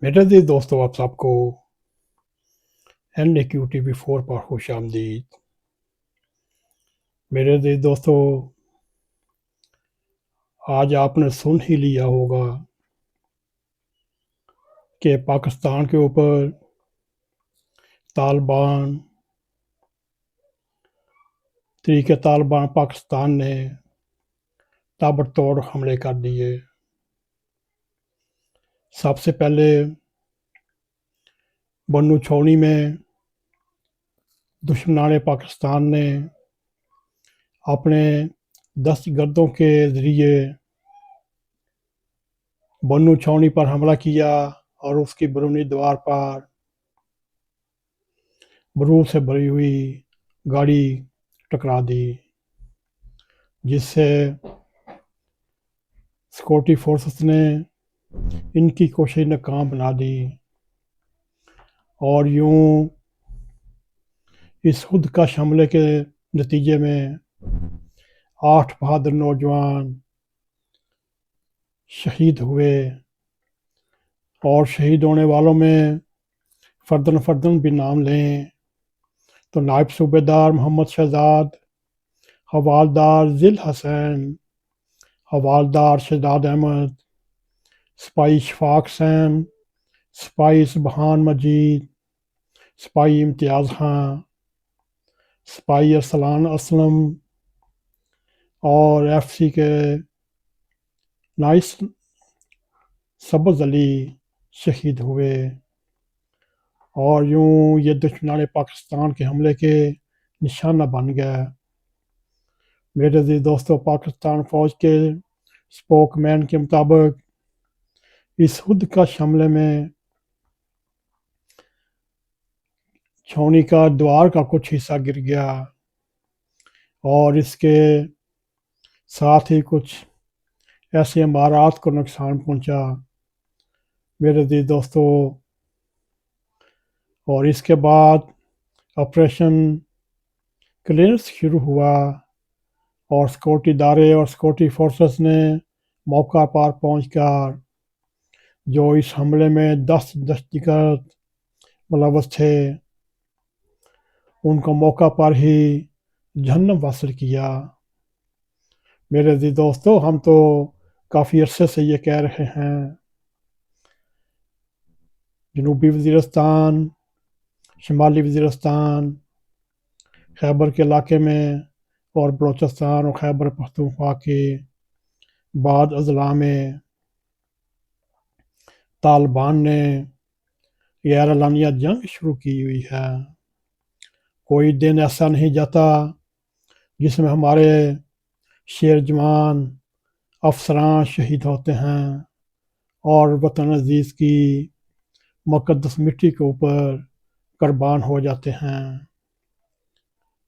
میرے عزیز دوستو، آپ سب کو NAQTV4 پر خوش آمدید۔ میرے عزیز دوستو، آج آپ نے سن ہی لیا ہوگا کہ پاکستان کے اوپر طالبان طالبان پاکستان نے تابڑ توڑ حملے کر دیے۔ سب سے پہلے بنو چھاؤنی میں دشمنان پاکستان نے اپنے دہشت گردوں کے ذریعے بنو چھاؤنی پر حملہ کیا اور اس کی بیرونی دیوار پر بارود سے بھری ہوئی گاڑی ٹکرا دی، جس سے سیکورٹی فورسز نے ان کی کوشش ناکام بنا دی اور یوں اس خودکش حملے کے نتیجے میں 8 بہادر نوجوان شہید ہوئے، اور شہید ہونے والوں میں فردن بھی نام لیں تو نائب صوبیدار محمد شہزاد، حوالدار ذیل حسین، حوالدار شہزاد احمد، سپاہی شفاق حسین، سپاہی سبحان مجید، سپاہی امتیاز خان، سپاہی ارسلان اسلم اور FC کے نائس سبز علی شہید ہوئے، اور یوں یہ دشمنان پاکستان کے حملے کے نشانہ بن گئے۔ میرے عزیز دوستو، پاکستان فوج کے اسپوک مین کے مطابق اس خودکش حملے میں چھاؤنی کا دیوار کا کچھ حصہ گر گیا اور اس کے ساتھ ہی کچھ ایسے عمارات کو نقصان پہنچا، میرے عزیز دوستو۔ اور اس کے بعد آپریشن کلیئرنس شروع ہوا اور سیکورٹی ادارے اور سیکورٹی فورسز نے موقع پر پہنچ کر جو اس حملے میں 10 دہشتگرد ملوث تھے ان کو موقع پر ہی جہنم واصل کیا۔ میرے عزیز دوستو، ہم تو کافی عرصے سے یہ کہہ رہے ہیں، جنوبی وزیرستان، شمالی وزیرستان، خیبر کے علاقے میں اور بلوچستان اور خیبر پختونخوا کے بعض اضلاع میں طالبان نے غیر اعلانیہ جنگ شروع کی ہوئی ہے۔ کوئی دن ایسا نہیں جاتا جس میں ہمارے شیر جوان افسران شہید ہوتے ہیں اور وطن عزیز کی مقدس مٹی کے اوپر قربان ہو جاتے ہیں۔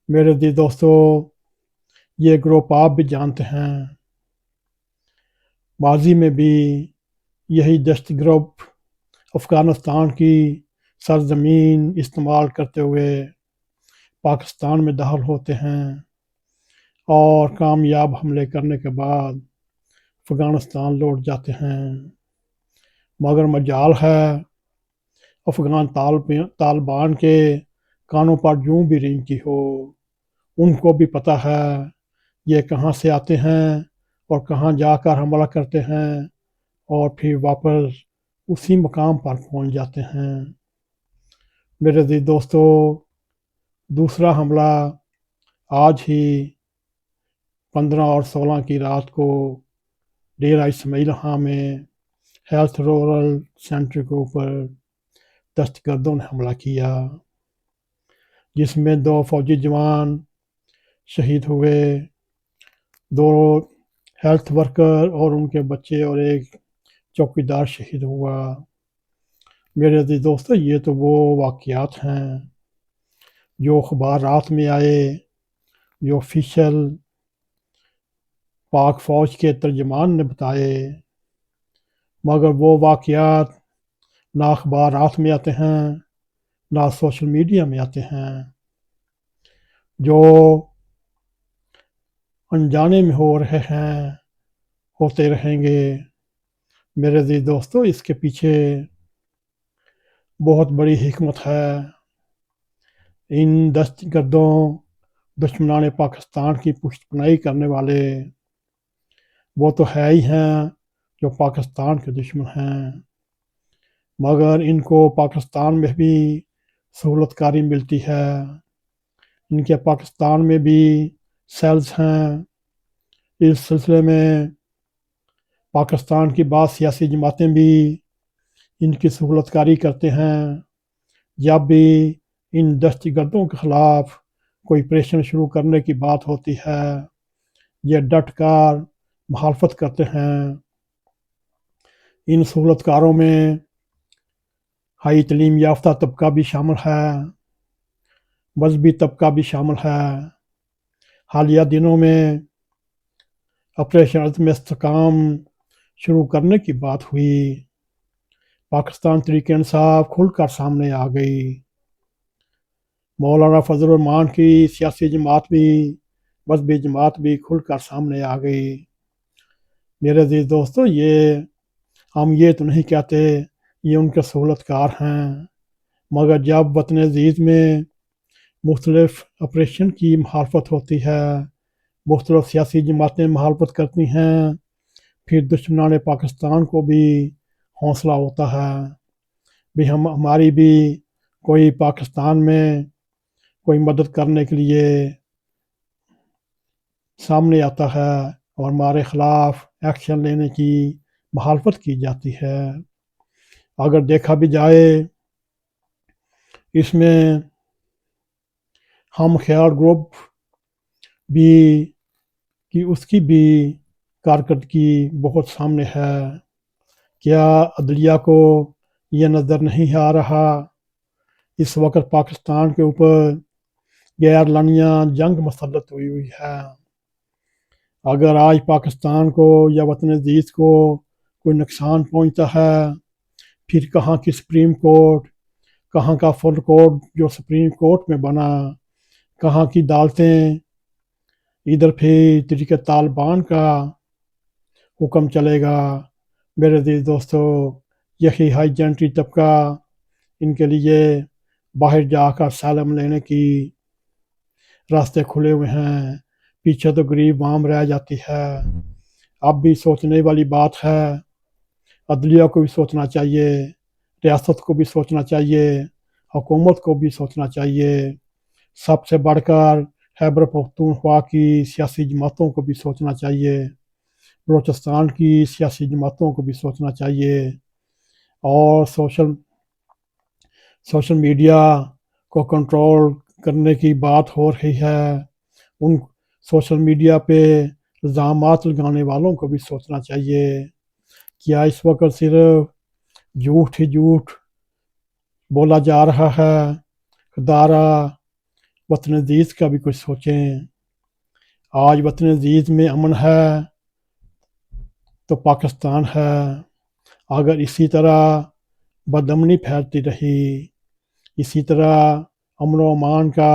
میرے عزیز دوستو، یہ گروپ آپ بھی جانتے ہیں، ماضی میں بھی یہی دہشت گروپ افغانستان کی سرزمین استعمال کرتے ہوئے پاکستان میں داخل ہوتے ہیں اور کامیاب حملے کرنے کے بعد افغانستان لوٹ جاتے ہیں، مگر مجال ہے افغان طالبان کے کانوں پر جوں بھی رینگتی ہو، ان کو بھی پتہ ہے یہ کہاں سے آتے ہیں اور کہاں جا کر حملہ کرتے ہیں اور پھر واپس اسی مقام پر پہنچ جاتے ہیں۔ میرے عزیز دوستو، دوسرا حملہ آج ہی 15 اور 16 کی رات کو ڈیرہ اسماعیل خاں میں ہیلتھ رورل سینٹر کے اوپر دہشت گردوں نے حملہ کیا، جس میں 2 فوجی جوان شہید ہوئے، 2 ہیلتھ ورکر اور ان کے بچے اور ایک چوکیدار شہید ہوا۔ میرے عزیز دوستو، یہ تو وہ واقعات ہیں جو اخبارات میں آئے، جو آفیشل پاک فوج کے ترجمان نے بتائے، مگر وہ واقعات نہ اخبارات میں آتے ہیں نہ سوشل میڈیا میں آتے ہیں، جو انجانے میں ہو رہے ہیں، ہوتے رہیں گے۔ میرے عزیز دوستو، اس کے پیچھے بہت بڑی حکمت ہے۔ ان دہشت گردوں دشمنان پاکستان کی پشت پناہی کرنے والے وہ تو ہے ہی ہیں جو پاکستان کے دشمن ہیں، مگر ان کو پاکستان میں بھی سہولت کاری ملتی ہے۔ ان کے پاکستان میں بھی سیلز ہیں۔ اس سلسلے میں پاکستان کی بعض سیاسی جماعتیں بھی ان کی سہولت کاری کرتے ہیں۔ جب بھی ان دہشت گردوں کے خلاف کوئی آپریشن شروع کرنے کی بات ہوتی ہے، یہ ڈٹ کر مخالفت کرتے ہیں۔ ان سہولت کاروں میں ہائی تعلیم یافتہ طبقہ بھی شامل ہے، مذہبی طبقہ بھی شامل ہے۔ حالیہ دنوں میں آپریشن عزم استحکام شروع کرنے کی بات ہوئی، پاکستان تحریک انصاف کھل کر سامنے آ گئی۔ مولانا فضل الرحمان کی سیاسی جماعت بھی، مذہبی جماعت بھی کھل کر سامنے آ گئی۔ میرے عزیز دوستو، ہم یہ تو نہیں کہتے یہ ان کے سہولت کار ہیں، مگر جب وطن عزیز میں مختلف آپریشن کی مخالفت ہوتی ہے، مختلف سیاسی جماعتیں مخالفت کرتی ہیں، پھر دشمنان پاکستان کو بھی حوصلہ ہوتا ہے بھی ہماری بھی کوئی پاکستان میں کوئی مدد کرنے کے لیے سامنے آتا ہے اور ہمارے خلاف ایکشن لینے کی مخالفت کی جاتی ہے۔ اگر دیکھا بھی جائے اس میں ہم خیال گروپ بھی کہ اس کی بھی کارکردگی بہت سامنے ہے۔ کیا عدلیہ کو یہ نظر نہیں آ رہا اس وقت پاکستان کے اوپر غیر لانیہ جنگ مسلط ہوئی ہے؟ اگر آج پاکستان کو یا وطن عزیز کو کوئی نقصان پہنچتا ہے، پھر کہاں کی سپریم کورٹ، کہاں کا فل کورٹ جو سپریم کورٹ میں بنا، کہاں کی عدالتیں، ادھر پھر طریقہ طالبان کا حکم چلے گا۔ میرے عزیز دوستو، یہی ہائی جنٹری طبقہ ان کے لیے باہر جا کر اسائلم لینے کی راستے کھلے ہوئے ہیں، پیچھے تو غریب عوام رہ جاتی ہے۔ اب بھی سوچنے والی بات ہے، عدلیہ کو بھی سوچنا چاہیے، ریاست کو بھی سوچنا چاہیے، حکومت کو بھی سوچنا چاہیے، سب سے بڑھ کر خیبر پختونخوا کی سیاسی جماعتوں کو بھی سوچنا چاہیے، بلوچستان کی سیاسی جماعتوں کو بھی سوچنا چاہیے، اور سوشل میڈیا کو کنٹرول کرنے کی بات ہو رہی ہے، ان سوشل میڈیا پہ الزامات لگانے والوں کو بھی سوچنا چاہیے۔ کیا اس وقت صرف جھوٹ ہی جھوٹ بولا جا رہا ہے؟ خدارہ وطن عزیز کا بھی کچھ سوچیں۔ آج وطن عزیز میں امن ہے تو پاکستان ہے۔ اگر اسی طرح بدامنی پھیلتی رہی، اسی طرح امن و امان کا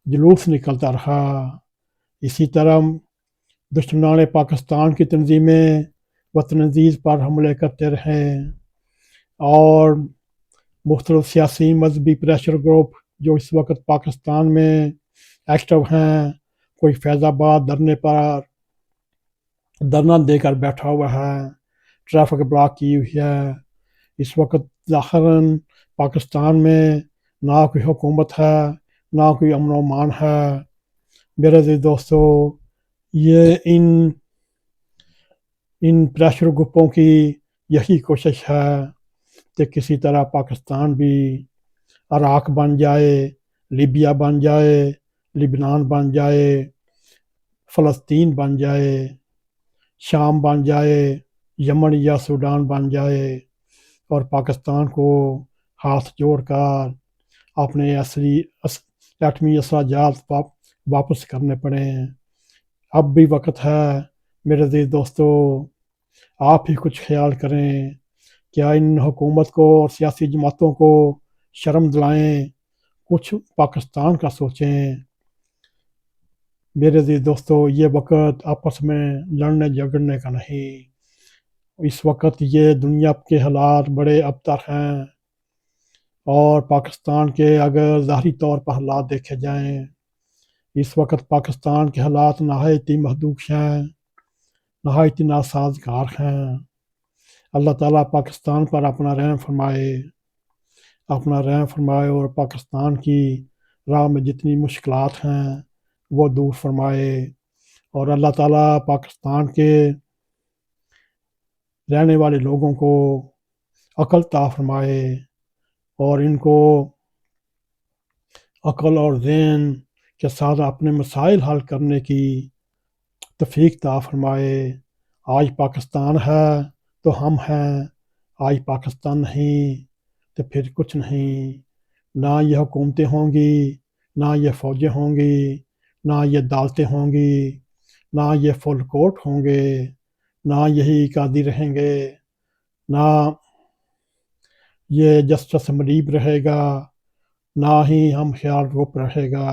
جلوس نکلتا رہا، اسی طرح دشمنان پاکستان کی تنظیمیں وطن عزیز پر حملے کرتے رہیں، اور مختلف سیاسی مذہبی پریشر گروپ جو اس وقت پاکستان میں ایکٹیو ہیں، کوئی فیض آباد دھرنا دے کر بیٹھا ہوا ہے، ٹریفک بلاک کی ہوئی ہے۔ اس وقت ظاہراً پاکستان میں نہ کوئی حکومت ہے، نہ کوئی امن و امان ہے۔ میرے عزیز دوستو، یہ ان پریشر گروپوں کی یہی کوشش ہے کہ کسی طرح پاکستان بھی عراق بن جائے، لیبیا بن جائے، لبنان بن جائے، فلسطین بن جائے، شام بن جائے، یمن یا سوڈان بن جائے، اور پاکستان کو ہاتھ جوڑ کر اپنے ایٹمی اسلحہ جات واپس کرنے پڑیں۔ اب بھی وقت ہے میرے عزیز دوستو، آپ ہی کچھ خیال کریں، کیا ان حکومت کو اور سیاسی جماعتوں کو شرم دلائیں، کچھ پاکستان کا سوچیں۔ میرے عزیز دوستو، یہ وقت آپس میں لڑنے جھگڑنے کا نہیں، اس وقت یہ دنیا کے حالات بڑے ابتر ہیں، اور پاکستان کے اگر ظاہری طور پر حالات دیکھے جائیں، اس وقت پاکستان کے حالات نہایت ہی محدود ہیں، نہایت ہی ناسازگار ہیں۔ اللہ تعالیٰ پاکستان پر اپنا رحم فرمائے، اور پاکستان کی راہ میں جتنی مشکلات ہیں وہ دور فرمائے، اور اللہ تعالیٰ پاکستان کے رہنے والے لوگوں کو عقل عطا فرمائے، اور ان کو عقل اور ذہن کے ساتھ اپنے مسائل حل کرنے کی توفیق عطا فرمائے۔ آج پاکستان ہے تو ہم ہیں، آج پاکستان نہیں تو پھر کچھ نہیں۔ نہ یہ حکومتیں ہوں گی، نہ یہ فوجیں ہوں گی، نہ یہ عدالتیں ہوں گی، نہ یہ فل کورٹ ہوں گے، نہ یہی قاضی رہیں گے، نہ یہ جسٹس مریب رہے گا، نہ ہی ہم خیال روپ رہے گا،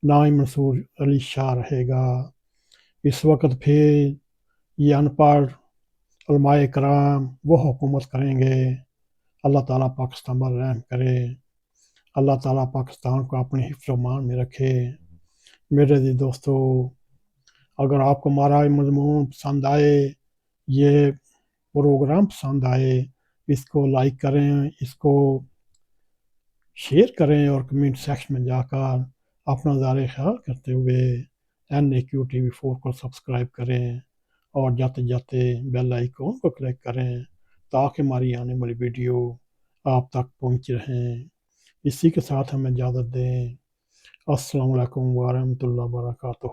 نہ ہی منصور علی شاہ رہے گا۔ اس وقت پھر یہ ان پڑھ علماء کرام وہ حکومت کریں گے۔ اللہ تعالیٰ پاکستان پر رحم کرے، اللہ تعالیٰ پاکستان کو اپنے حفظ و امان میں رکھے۔ میرے عزیز دوستو، اگر آپ کو ہمارا مضمون پسند آئے، یہ پروگرام پسند آئے، اس کو لائک کریں، اس کو شیئر کریں، اور کمنٹ سیکشن میں جا کر اپنا ظاہر خیال کرتے ہوئے NAQTV4 کو سبسکرائب کریں، اور جاتے جاتے بیل آئیکن کو کلک کریں تاکہ ہماری آنے والی ویڈیو آپ تک پہنچ رہیں۔ اسی کے ساتھ ہمیں اجازت دیں۔ السلام علیکم ورحمۃ اللہ وبرکاتہ۔